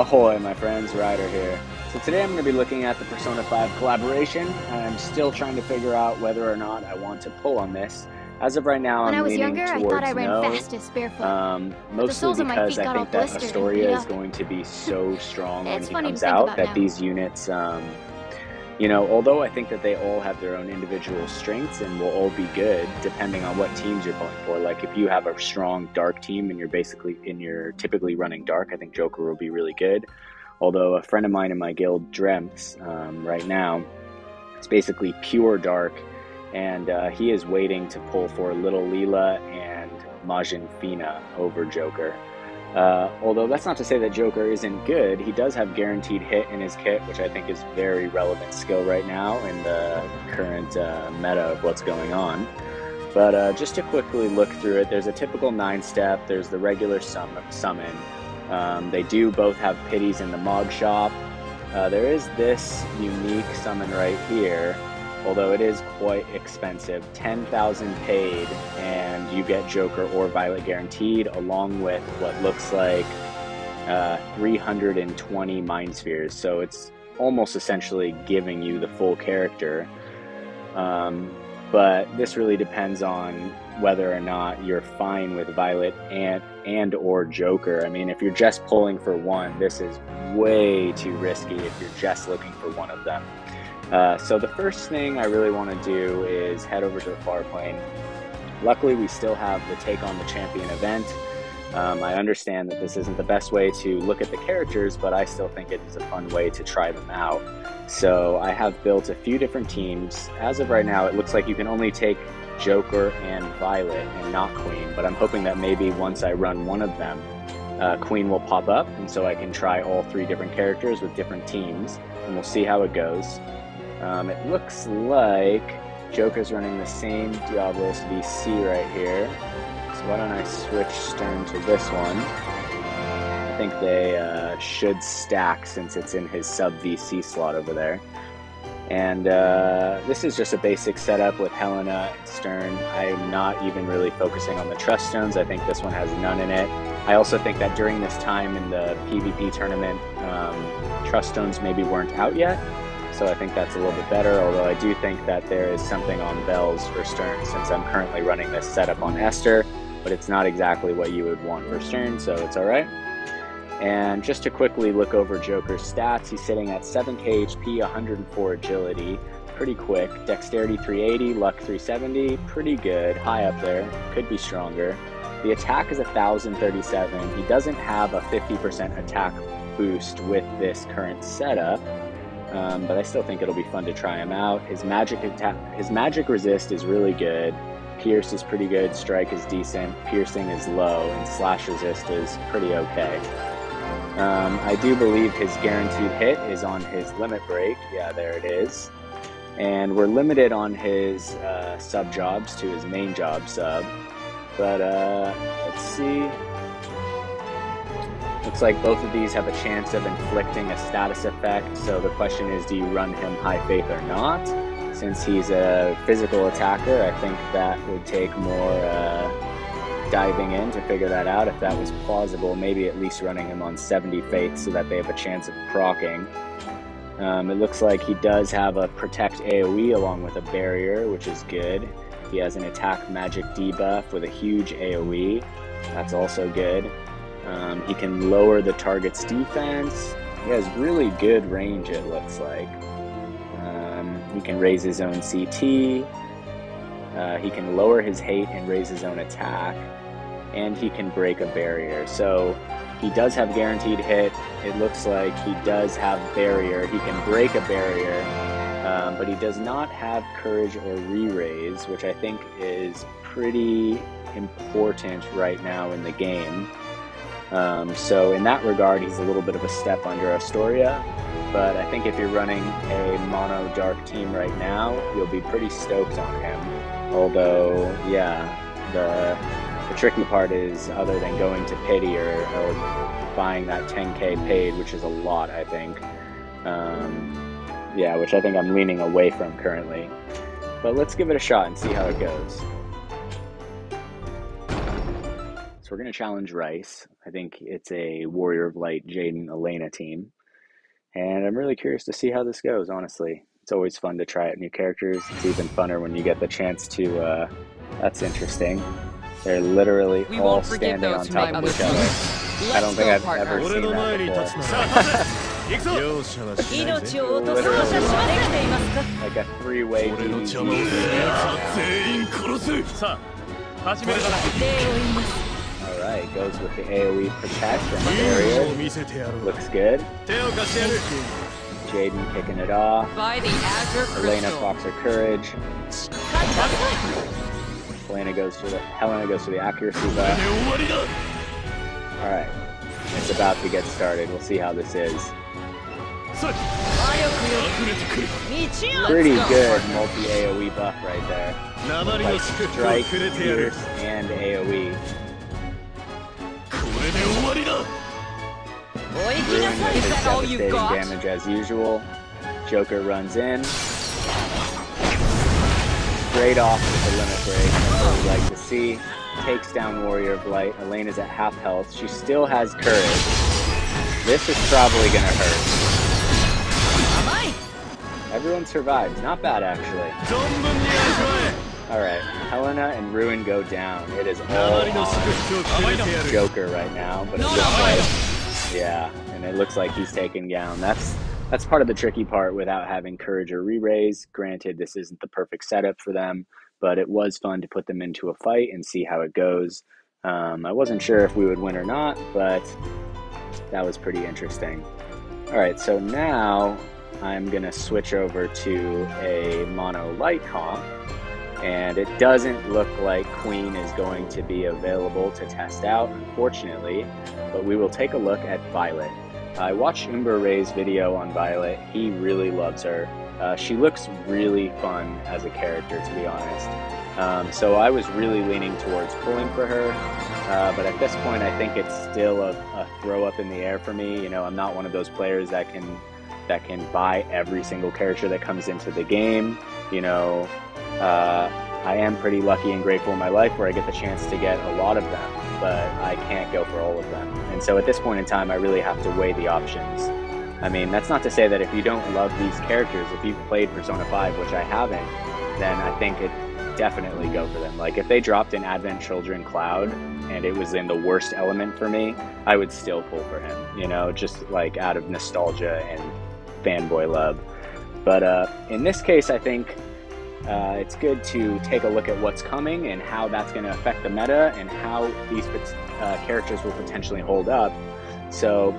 Ahoy, my friends, Ryder here. So today I'm going to be looking at the Persona 5 collaboration. I'm still trying to figure out whether or not I want to pull on this. As of right now, When I I'm was leaning younger, I thought I towards ran no, fastest barefoot. But the mostly soles of my because feet I got all think that blistered and Astoria beat is up. going to be so strong when It's he funny to comes think out about that now. these units, although I think that they all have their own individual strengths and will all be good depending on what teams you're pulling for. Like if you have a strong dark team and you're typically running dark, I think Joker will be really good. Although a friend of mine in my guild, Drems, right now, is basically pure dark, and he is waiting to pull for Little Leela and Majin Fina over Joker. Although that's not to say that Joker isn't good. He does have guaranteed hit in his kit, which I think is very relevant skill right now in the current meta of what's going on. But just to quickly look through it, there's a typical 9-step, there's the regular summon. They do both have pities in the Mog Shop. There is this unique summon right here, although it is quite expensive. 10,000 paid, and you get Joker or Violet guaranteed, along with what looks like 320 Mind Spheres. So it's almost essentially giving you the full character. But this really depends on whether or not you're fine with Violet and or Joker. I mean, if you're just pulling for one, this is way too risky if you're just looking for one of them. So the first thing I really want to do is head over to the far plane. Luckily, we still have the Take on the Champion event. I understand that this isn't the best way to look at the characters, but I still think it is a fun way to try them out. So I have built a few different teams. As of right now, it looks like you can only take Joker and Violet and not Queen, but I'm hoping that maybe once I run one of them, Queen will pop up, and so I can try all 3 different characters with different teams, and we'll see how it goes. It looks like Joker's running the same Diablos VC right here. So why don't I switch Stern to this one? I think they should stack since it's in his sub VC slot over there. And this is just a basic setup with Helena and Stern. I'm not even really focusing on the Trust Stones. I think this one has none in it. I also think that during this time in the PvP tournament, Trust Stones maybe weren't out yet. So I think that's a little bit better, although I do think that there is something on Bells for Stern since I'm currently running this setup on Esther, but it's not exactly what you would want for Stern, so it's alright. And just to quickly look over Joker's stats, he's sitting at 7k HP, 104 agility, pretty quick, dexterity 380, luck 370, pretty good, high up there, could be stronger. The attack is 1037, he doesn't have a 50% attack boost with this current setup, but I still think it'll be fun to try him out. His magic resist is really good, pierce is pretty good, strike is decent, piercing is low, and slash resist is pretty okay. I do believe his guaranteed hit is on his limit break. Yeah, there it is. And we're limited on his sub jobs to his main job sub. But let's see. Looks like both of these have a chance of inflicting a status effect. So the question is, do you run him High Faith or not? Since he's a physical attacker, I think that would take more diving in to figure that out. If that was plausible, maybe at least running him on 70 Faith so that they have a chance of proccing. It looks like he does have a Protect AoE along with a Barrier, which is good. He has an Attack Magic debuff with a huge AoE. That's also good. He can lower the target's defense. He has really good range, it looks like. He can raise his own CT. He can lower his hate and raise his own attack. And he can break a barrier. So he does have guaranteed hit. It looks like he does have barrier. He can break a barrier, but he does not have courage or re-raise, which I think is pretty important right now in the game. So in that regard, he's a little bit of a step under Astoria, but I think if you're running a mono dark team right now, you'll be pretty stoked on him. Although, yeah, the tricky part is, other than going to pity or buying that 10k paid, which is a lot, I think, yeah, which I think I'm leaning away from currently. But let's give it a shot and see how it goes. So we're going to challenge Rice. I think it's a Warrior of Light Jaden Elena team. And I'm really curious to see how this goes, honestly. It's always fun to try out new characters. It's even funner when you get the chance to, that's interesting. They're literally all standing on top of each other. I don't think I've ever seen that before. Literally, like a three-way DBZ. Alright, goes with the AoE protect and barrier. Looks good. Jaden kicking it off. Elena procs her courage. Helena goes to the accuracy buff. Alright, it's about to get started. We'll see how this is. Pretty good multi-AoE buff right there. Like strike, pierce, and AoE. Is that all you got? Damage as usual. Joker runs in. Straight off with the limit break. That's what we like to see. Takes down Warrior of Light. Elena's at half health. She still has courage. This is probably gonna hurt. Everyone survives. Not bad, actually. Alright, Helena and Ruin go down. It is all on Joker right now, but it looks like, yeah, and it looks like he's taken down. That's part of the tricky part without having courage or re-raise. Granted, this isn't the perfect setup for them, but it was fun to put them into a fight and see how it goes. I wasn't sure if we would win or not, but that was pretty interesting. Alright, so now I'm going to switch over to a mono light comp, and it doesn't look like Queen is going to be available to test out, unfortunately, but we will take a look at Violet. I watched Umber Ray's video on Violet. He really loves her. She looks really fun as a character, to be honest. So I was really leaning towards pulling for her, but at this point I think it's still a throw up in the air for me. You know, I'm not one of those players that can buy every single character that comes into the game. You know, I am pretty lucky and grateful in my life where I get the chance to get a lot of them, but I can't go for all of them. And so at this point in time, I really have to weigh the options. I mean, that's not to say that if you don't love these characters, if you've played Persona 5, which I haven't, then I think it definitely go for them. Like, if they dropped an Advent Children Cloud and it was in the worst element for me, I would still pull for him, you know, just like out of nostalgia and fanboy love. But in this case, I think it's good to take a look at what's coming and how that's going to affect the meta and how these characters will potentially hold up. So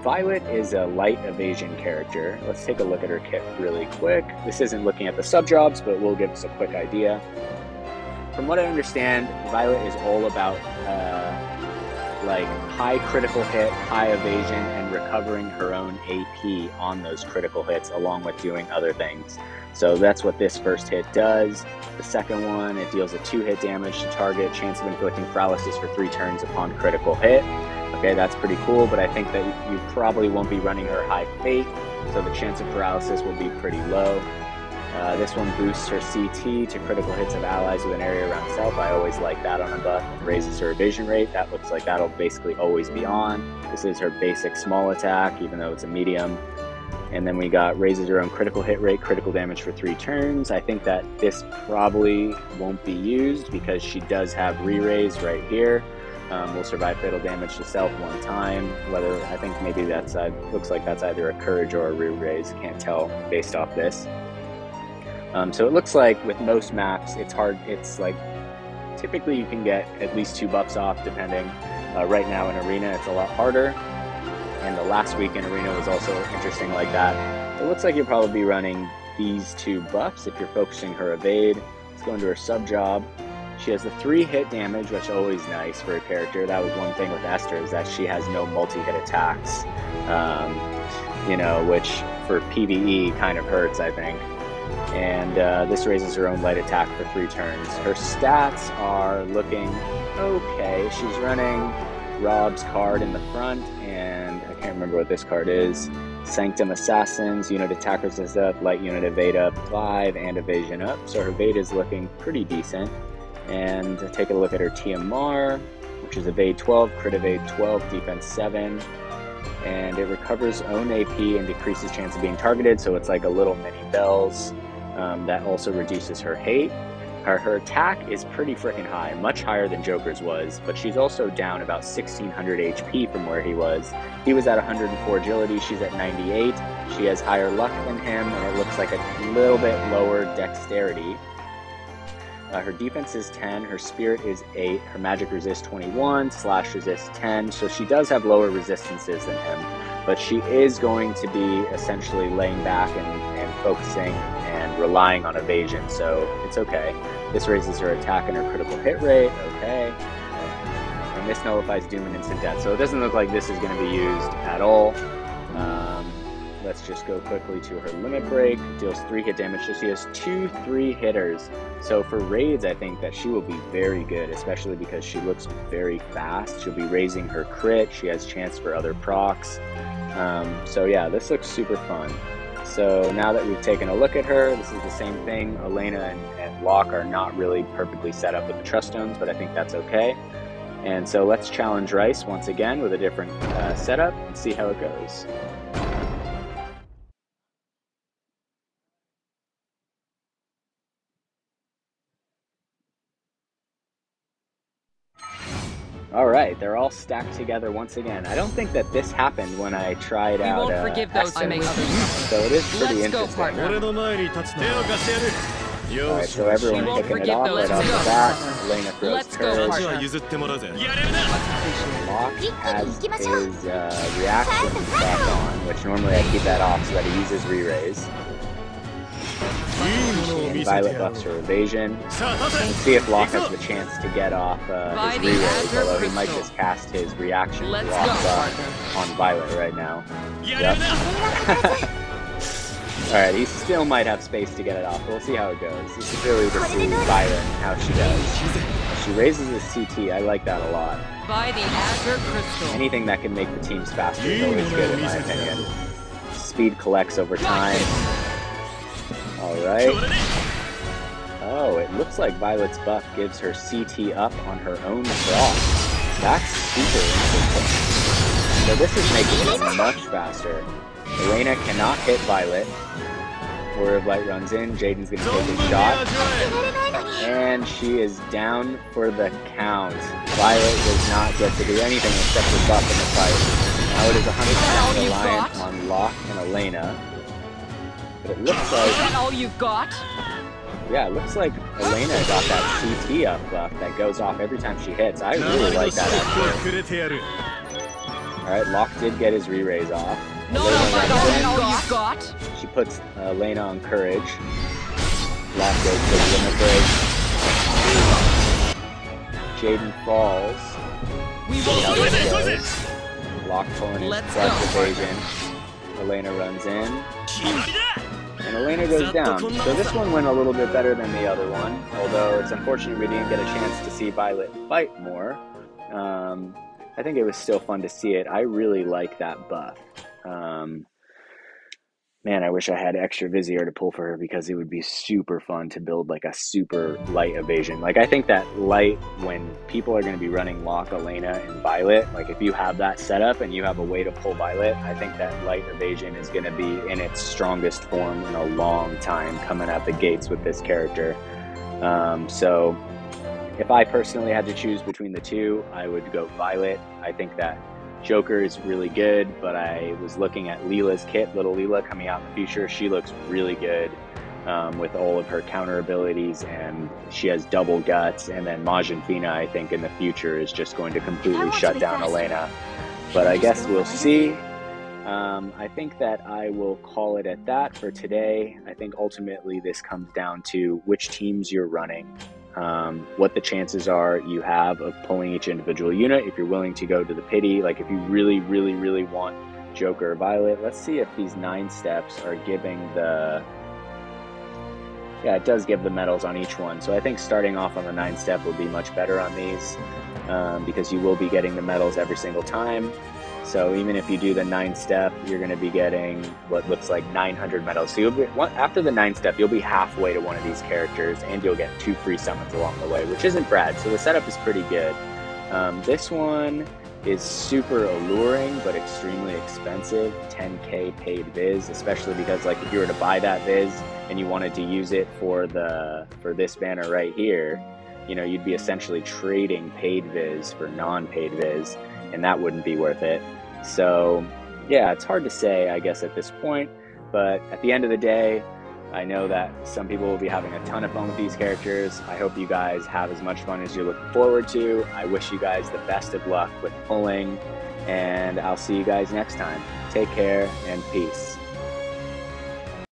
Violet is a light evasion character. Let's take a look at her kit really quick. This isn't looking at the sub-jobs, but we'll give us a quick idea. From what I understand, Violet is all about like high critical hit, high evasion, and recovering her own AP on those critical hits, along with doing other things. So that's what this first hit does. The second one, it deals a 2-hit damage to target, chance of inflicting paralysis for 3 turns upon critical hit. Okay, that's pretty cool, but I think that you probably won't be running her high fate, so the chance of paralysis will be pretty low. This one boosts her CT to critical hits of allies with an area around self. I always like that on a buff. And raises her evasion rate. That looks like that'll basically always be on. This is her basic small attack, even though it's a medium. And then we got raises her own critical hit rate, critical damage for 3 turns. I think that this probably won't be used because she does have re-raise right here. Will survive fatal damage to self 1 time. Whether, I think maybe that's looks like that's either a courage or a re-raise. Can't tell based off this. So it looks like with most maps, it's hard. It's like typically you can get at least 2 buffs off, depending. Right now in Arena, it's a lot harder. And the last week in Arena was also interesting like that. It looks like you'll probably be running these 2 buffs if you're focusing her evade. Let's go into her sub job. She has the 3-hit damage, which is always nice for a character. That was one thing with Esther, is that she has no multi-hit attacks. You know, which for PvE kind of hurts, I think. And this raises her own light attack for 3 turns. Her stats are looking okay. She's running Rob's card in the front, and I can't remember what this card is. Sanctum Assassins, unit attackers is up, light unit evade up 5, and evasion up. So her evade is looking pretty decent. And take a look at her TMR. which is evade 12, crit evade 12, defense 7, and it recovers own AP and decreases chance of being targeted, so it's like a little mini bells. That also reduces her hate. Her attack is pretty freaking high, much higher than Joker's was, but she's also down about 1600 HP from where he was. He was at 104 agility, she's at 98. She has higher luck than him, and it looks like a little bit lower dexterity. Her defense is 10, her spirit is 8, her magic resist 21, slash resist 10, so she does have lower resistances than him, but she is going to be essentially laying back and focusing and relying on evasion, so it's okay. This raises her attack and her critical hit rate, okay. And this nullifies doom and instant death, so it doesn't look like this is going to be used at all. Let's just go quickly to her limit break. Deals 3 hit damage, so she has 2 3-hitters. So for raids, I think that she will be very good, especially because she looks very fast. She'll be raising her crit. She has chance for other procs. So yeah, this looks super fun. So now that we've taken a look at her, this is the same thing. Elena and Locke are not really perfectly set up with the Trust Stones, but I think that's okay. And so let's challenge Rice once again with a different setup and see how it goes. Alright, they're all stacked together once again. I don't think that this happened when I tried out won't forgive those who make others suffer. so it is pretty Let's go, interesting. partner. Alright, so everyone picking it off right off the bat. Elena throws Let's go, courage. partner. Locke has his reaction back on, which normally I keep that off so that he uses re-raise. And Violet buffs her evasion. We'll see if Locke has the chance to get off his re-raise, although he might just cast his reaction block on Violet right now. Yep. Alright, he still might have space to get it off. We'll see how it goes. This is really to see Violet and how she does. She raises his CT, I like that a lot. By the Azure Crystal. Anything that can make the teams faster is always good in my opinion. Speed collects over time. Alright. Oh, it looks like Violet's buff gives her CT up on her own proc. That's super interesting. So this is making it much faster. Elena cannot hit Violet. Word of Light runs in, Jaden's going to take a shot. And she is down for the count. Violet does not get to do anything except for buff in the fight. Now it is 100% reliant on Locke and Elena. But it looks like... Is that all you've got? Yeah, it looks like Elena got that CT up buff that goes off every time she hits. I really like that actually. Alright, Locke did get his re-raise off. No, that's all you've got. She puts Elena on courage. Locke goes to the limit break. Jaden falls. We will do it. Locke pulling his plus evasion. Elena runs in. And Elena goes down. So this one went a little bit better than the other one, although it's unfortunate we didn't get a chance to see Violet fight more. I think it was still fun to see it. I really like that buff. Man, I wish I had extra Vizier to pull for her because it would be super fun to build like a super light evasion. Like I think that light, when people are going to be running Locke, Elena, and Violet, like if you have that setup and you have a way to pull Violet, I think that light evasion is going to be in its strongest form in a long time coming out the gates with this character. So if I personally had to choose between the two, I would go Violet. I think that Joker is really good, but I was looking at Leela's kit, little Leela coming out in the future. She looks really good with all of her counter abilities, and she has double guts. And then Majin Fina, I think, in the future is just going to completely shut down Elena. But I guess we'll see. I think that I will call it at that for today. I think ultimately this comes down to which teams you're running. What the chances are you have of pulling each individual unit, if you're willing to go to the pity, like if you really, really, really want Joker or Violet. Let's see if these 9 steps are giving the... Yeah, it does give the medals on each one. So I think starting off on the 9 step will be much better on these because you will be getting the medals every single time. So even if you do the 9 step, you're going to be getting what looks like 900 medals. So you'll be, after the 9 step, you'll be halfway to one of these characters, and you'll get 2 free summons along the way, which isn't bad. So the setup is pretty good. This one is super alluring, but extremely expensive, 10K paid viz, especially because like if you were to buy that viz and you wanted to use it for this banner right here, you know, you'd be essentially trading paid viz for non-paid viz, and that wouldn't be worth it. So yeah, it's hard to say, I guess, at this point, but at the end of the day, I know that some people will be having a ton of fun with these characters. I hope you guys have as much fun as you're looking forward to. I wish you guys the best of luck with pulling, and I'll see you guys next time. Take care and peace.